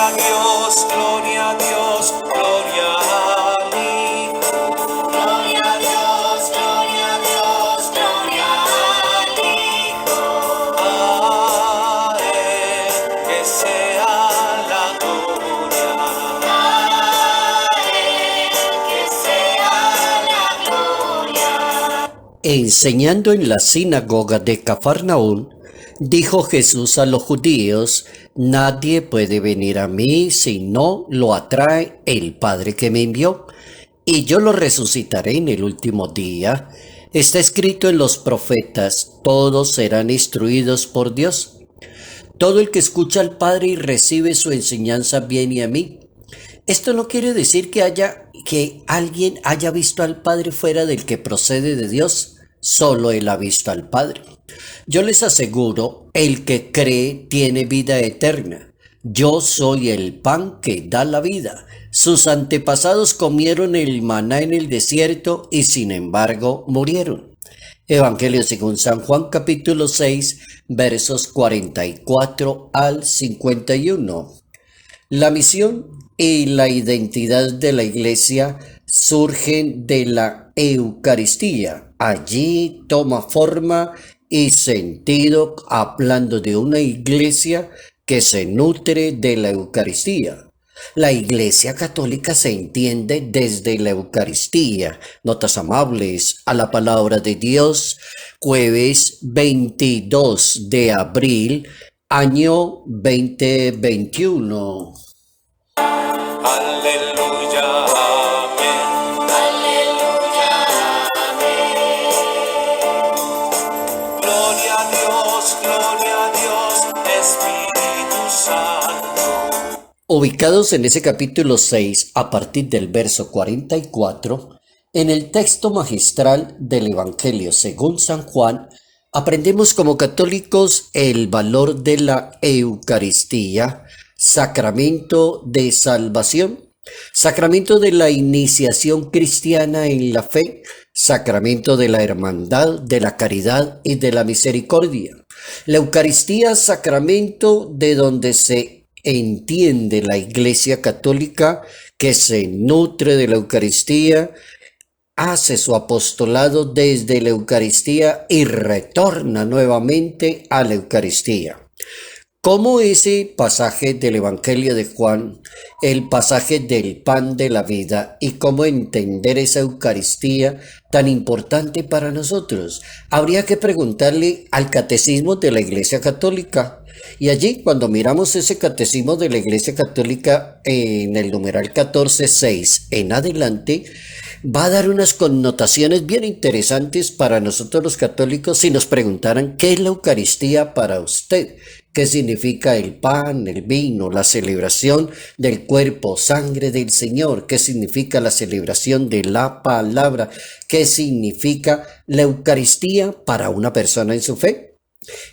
a Dios, gloria a Dios, gloria al Hijo. Gloria a Dios, gloria a Dios, gloria al Hijo. A Él que sea la gloria. A Él que sea la gloria. Enseñando en la sinagoga de Cafarnaún, dijo Jesús a los judíos: nadie puede venir a mí si no lo atrae el Padre que me envió, y yo lo resucitaré en el último día. Está escrito en los profetas: todos serán instruidos por Dios. Todo el que escucha al Padre y recibe su enseñanza viene a mí. Esto no quiere decir que alguien haya visto al Padre fuera del que procede de Dios. Solo Él ha visto al Padre. Yo les aseguro, el que cree tiene vida eterna. Yo soy el pan que da la vida. Sus antepasados comieron el maná en el desierto y sin embargo murieron. Evangelio según San Juan capítulo 6, versos 44 al 51. La misión y la identidad de la Iglesia surgen de la Eucaristía. Allí toma forma y sentido hablando de una Iglesia que se nutre de la Eucaristía. La Iglesia Católica se entiende desde la Eucaristía. Notas amables a la palabra de Dios, jueves 22 de abril, año 2021. Aleluya, amén. Aleluya, amén. Gloria a Dios, Espíritu Santo. Ubicados en ese capítulo 6, a partir del verso 44, en el texto magistral del Evangelio según San Juan, aprendemos como católicos el valor de la Eucaristía, sacramento de salvación, sacramento de la iniciación cristiana en la fe, sacramento de la hermandad, de la caridad y de la misericordia. La Eucaristía, sacramento de donde se entiende la Iglesia Católica, que se nutre de la Eucaristía, hace su apostolado desde la Eucaristía y retorna nuevamente a la Eucaristía. Como ese pasaje del Evangelio de Juan, el pasaje del pan de la vida, y cómo entender esa Eucaristía tan importante para nosotros. Habría que preguntarle al Catecismo de la Iglesia Católica. Y allí, cuando miramos ese Catecismo de la Iglesia Católica en el numeral 14.6 en adelante, va a dar unas connotaciones bien interesantes para nosotros los católicos si nos preguntaran qué es la Eucaristía para usted, qué significa el pan, el vino, la celebración del cuerpo, sangre del Señor, qué significa la celebración de la palabra, qué significa la Eucaristía para una persona en su fe.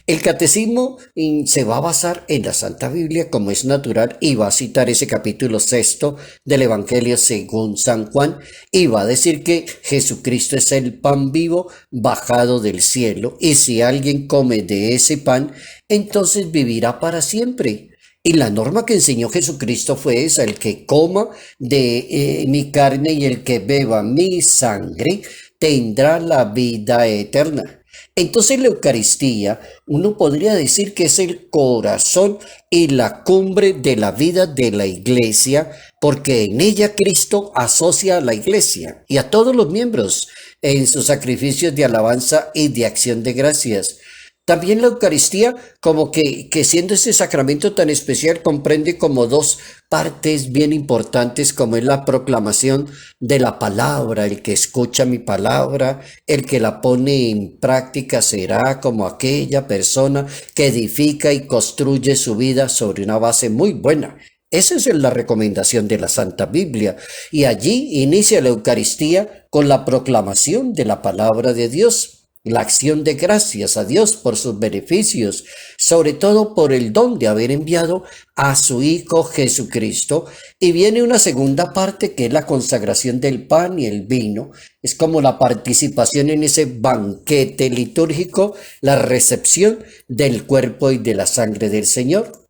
El catecismo se va a basar en la Santa Biblia como es natural y va a citar ese capítulo 6 del Evangelio según San Juan y va a decir que Jesucristo es el pan vivo bajado del cielo y si alguien come de ese pan, entonces vivirá para siempre. Y la norma que enseñó Jesucristo fue esa: el que coma de mi carne y el que beba mi sangre tendrá la vida eterna. Entonces la Eucaristía, uno podría decir que es el corazón y la cumbre de la vida de la Iglesia, porque en ella Cristo asocia a la Iglesia y a todos los miembros en sus sacrificios de alabanza y de acción de gracias. También la Eucaristía, como que siendo ese sacramento tan especial, comprende como dos partes bien importantes, como es la proclamación de la palabra. El que escucha mi palabra, el que la pone en práctica será como aquella persona que edifica y construye su vida sobre una base muy buena. Esa es la recomendación de la Santa Biblia. Y allí inicia la Eucaristía con la proclamación de la palabra de Dios. La acción de gracias a Dios por sus beneficios, sobre todo por el don de haber enviado a su Hijo Jesucristo. Y viene una segunda parte que es la consagración del pan y el vino. Es como la participación en ese banquete litúrgico, la recepción del cuerpo y de la sangre del Señor.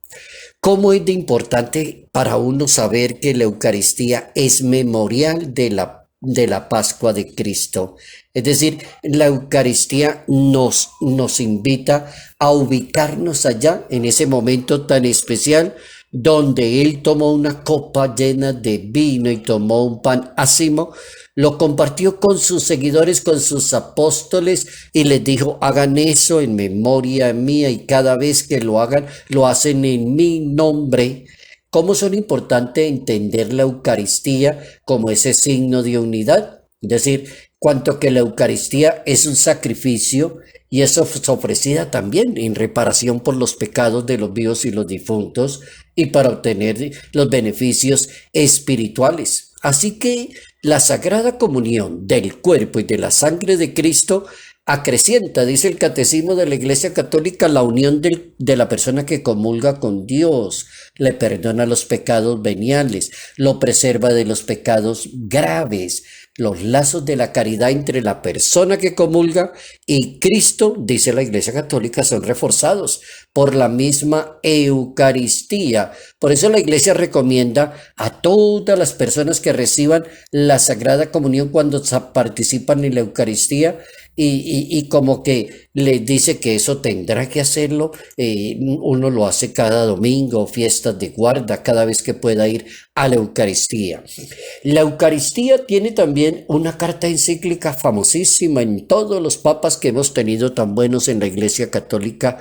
¿Cómo es de importante para uno saber que la Eucaristía es memorial de la Pascua de Cristo? Es decir, la Eucaristía nos invita a ubicarnos allá, en ese momento tan especial, donde Él tomó una copa llena de vino y tomó un pan ácimo, lo compartió con sus seguidores, con sus apóstoles, y les dijo: hagan eso en memoria mía, y cada vez que lo hagan, lo hacen en mi nombre. ¿Cómo son importante entender la Eucaristía como ese signo de unidad? Es decir, cuanto que la Eucaristía es un sacrificio y es ofrecida también en reparación por los pecados de los vivos y los difuntos y para obtener los beneficios espirituales. Así que la Sagrada Comunión del cuerpo y de la sangre de Cristo acrecienta, dice el Catecismo de la Iglesia Católica, la unión de la persona que comulga con Dios, le perdona los pecados veniales, lo preserva de los pecados graves. Los lazos de la caridad entre la persona que comulga y Cristo, dice la Iglesia Católica, son reforzados por la misma Eucaristía. Por eso la Iglesia recomienda a todas las personas que reciban la Sagrada Comunión cuando participan en la Eucaristía, y como que les dice que eso tendrá que hacerlo. Uno lo hace cada domingo, fiestas de guarda, cada vez que pueda ir a la Eucaristía. La Eucaristía tiene también una carta encíclica famosísima en todos los papas que hemos tenido tan buenos en la Iglesia Católica.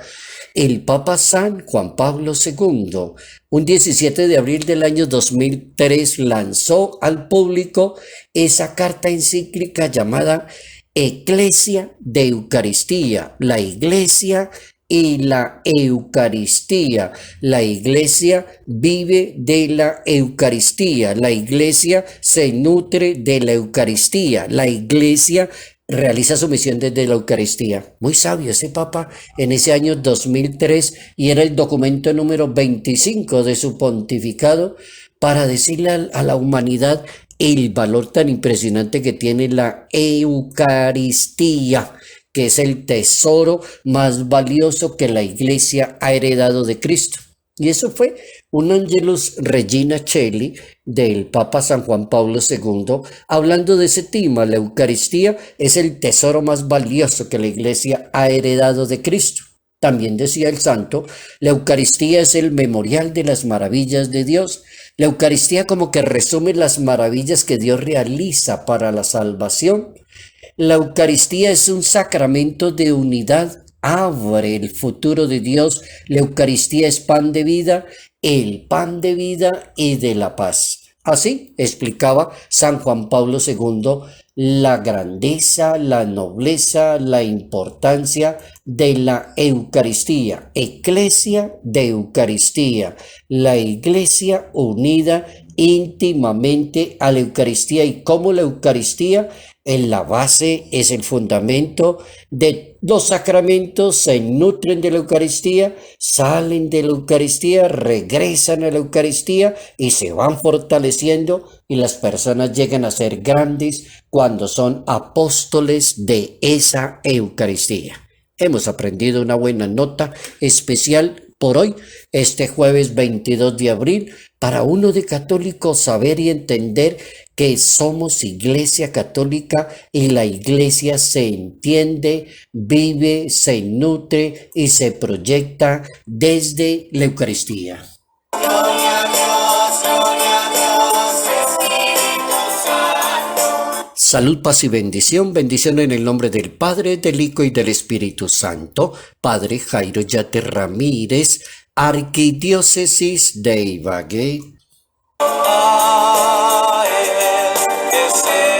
El Papa San Juan Pablo II, un 17 de abril del año 2003, lanzó al público esa carta encíclica llamada Eclesia de Eucaristía, la Iglesia y la Eucaristía. La Iglesia vive de la Eucaristía, la Iglesia se nutre de la Eucaristía, la Iglesia realiza su misión desde la Eucaristía. Muy sabio ese Papa en ese año 2003, y era el documento número 25 de su pontificado, para decirle a la humanidad el valor tan impresionante que tiene la Eucaristía, que es el tesoro más valioso que la Iglesia ha heredado de Cristo. Y eso fue un Angelus Regina Caeli del Papa San Juan Pablo II, hablando de ese tema. La Eucaristía es el tesoro más valioso que la Iglesia ha heredado de Cristo. También decía el santo: la Eucaristía es el memorial de las maravillas de Dios. La Eucaristía como que resume las maravillas que Dios realiza para la salvación. La Eucaristía es un sacramento de unidad, abre el futuro de Dios. La Eucaristía es pan de vida, el pan de vida y de la paz. Así explicaba San Juan Pablo II la grandeza, la nobleza, la importancia de la Eucaristía. Eclesia de Eucaristía, la Iglesia unida íntimamente a la Eucaristía, y cómo la Eucaristía en la base es el fundamento de los sacramentos, se nutren de la Eucaristía, salen de la Eucaristía, regresan a la Eucaristía y se van fortaleciendo, y las personas llegan a ser grandes cuando son apóstoles de esa Eucaristía. Hemos aprendido una buena nota especial por hoy, este jueves 22 de abril, para uno de católico saber y entender que somos Iglesia Católica, y la Iglesia se entiende, vive, se nutre y se proyecta desde la Eucaristía. Gloria a Dios, Espíritu Santo. Salud, paz y bendición. Bendición en el nombre del Padre, del Hijo y del Espíritu Santo. Padre Jairo Yate Ramírez, Arquidiócesis de Ibagué. A él que se